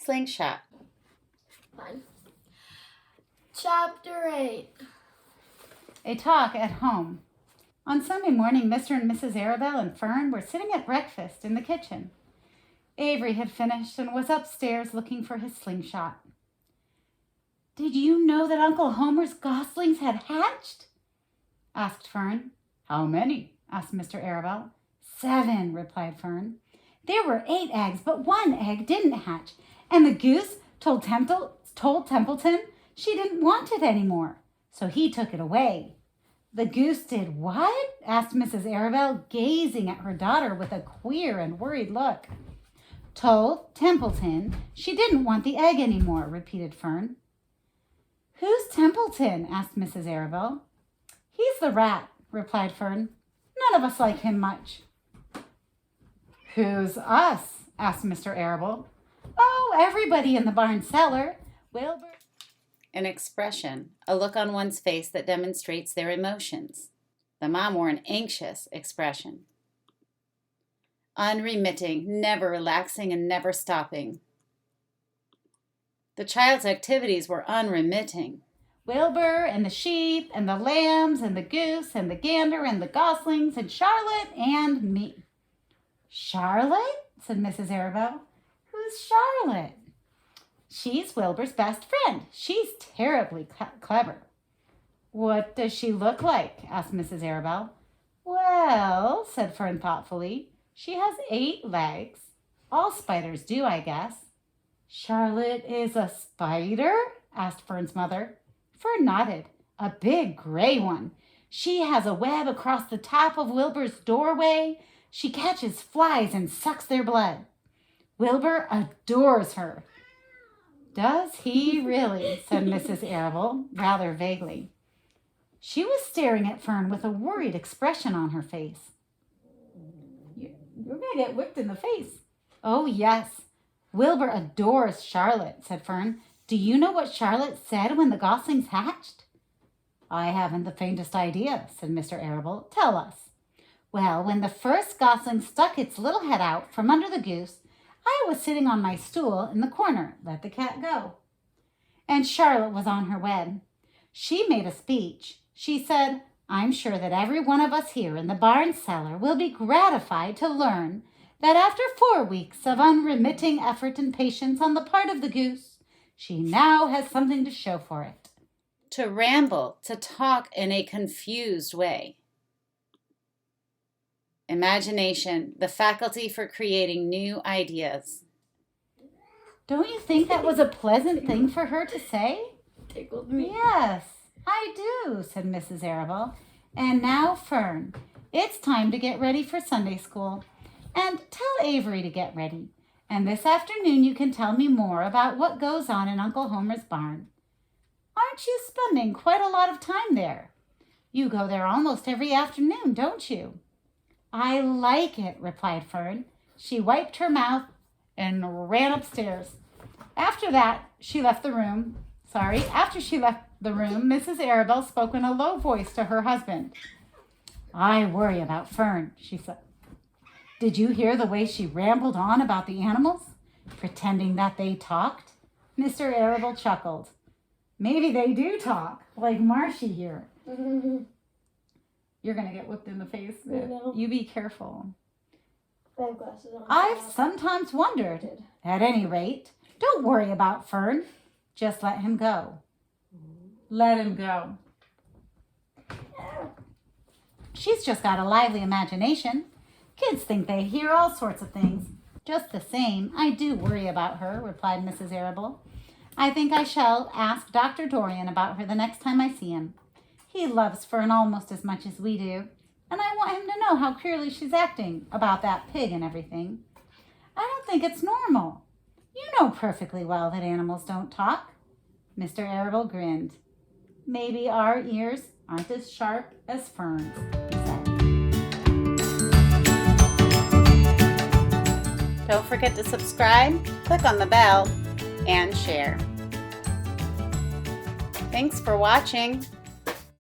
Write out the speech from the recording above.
slingshot. Fine. Chapter 8. A talk at home. On Sunday morning, Mr. and Mrs. Arabelle and Fern were sitting at breakfast in the kitchen. Avery had finished and was upstairs looking for his slingshot. "Did you know that Uncle Homer's goslings had hatched?" asked Fern. "How many?" asked Mr. Arabelle. "7," replied Fern. "There were 8 eggs, but 1 egg didn't hatch, and the goose told Templeton she didn't want it anymore, so he took it away." "The goose did what?" asked Mrs. Arabelle, gazing at her daughter with a queer and worried look. "Told Templeton she didn't want the egg anymore," repeated Fern. "Who's Templeton?" asked Mrs. Arabelle. "He's the rat," replied Fern. "None of us like him much." "Who's us?" asked Mr. Arabelle. "Oh, everybody in the barn cellar. Wilbur." An expression, a look on one's face that demonstrates their emotions. The mom wore an anxious expression. Unremitting, never relaxing, and never stopping. The child's activities were unremitting. "Wilbur and the sheep and the lambs and the goose and the gander and the goslings and Charlotte and me." "Charlotte?" said Mrs. Arabelle. "Who's Charlotte?" "She's Wilbur's best friend. She's terribly clever." "What does she look like?" asked Mrs. Arabelle. "Well," said Fern thoughtfully, "she has 8 legs. All spiders do, I guess." "Charlotte is a spider?" asked Fern's mother. Fern nodded. "A big gray one. She has a web across the top of Wilbur's doorway. She catches flies and sucks their blood. Wilbur adores her." "Does he really?" said Mrs. Arabelle, rather vaguely. She was staring at Fern with a worried expression on her face. You're going to get whipped in the face." "Oh, yes. Wilbur adores Charlotte," said Fern. "Do you know what Charlotte said when the goslings hatched?" "I haven't the faintest idea," said Mr. Arabelle. "Tell us." "Well, when the first gosling stuck its little head out from under the goose, I was sitting on my stool in the corner, let the cat go. And Charlotte was on her web. She made a speech. She said, 'I'm sure that every one of us here in the barn cellar will be gratified to learn that after 4 weeks of unremitting effort and patience on the part of the goose, she now has something to show for it.'" To ramble, to talk in a confused way. Imagination, the faculty for creating new ideas. "Don't you think that was a pleasant thing for her to say?" Tickled me. "Yes, I do," said Mrs. Arabelle. "And now, Fern, it's time to get ready for Sunday school. And tell Avery to get ready. And this afternoon you can tell me more about what goes on in Uncle Homer's barn. Aren't you spending quite a lot of time there? You go there almost every afternoon, don't you?" "I like it," replied Fern. She wiped her mouth and ran upstairs. After she left the room, Mrs. Arabelle spoke in a low voice to her husband. "I worry about Fern," she said. "Did you hear the way she rambled on about the animals, pretending that they talked?" Mr. Arabelle chuckled. "Maybe they do talk, like Marshy here." "You're going to get whipped in the face. You be careful." I have glasses on. "I've sometimes wondered. At any rate, don't worry about Fern. Just let him go." "Let him go." "She's just got a lively imagination. Kids think they hear all sorts of things." "Just the same, I do worry about her," replied Mrs. Arabelle. "I think I shall ask Dr. Dorian about her the next time I see him. He loves Fern almost as much as we do, and I want him to know how queerly she's acting about that pig and everything. I don't think it's normal. You know perfectly well that animals don't talk." Mr. Arabelle grinned. "Maybe our ears aren't as sharp as Fern's," he said. Don't forget to subscribe, click on the bell, and share. Thanks for watching.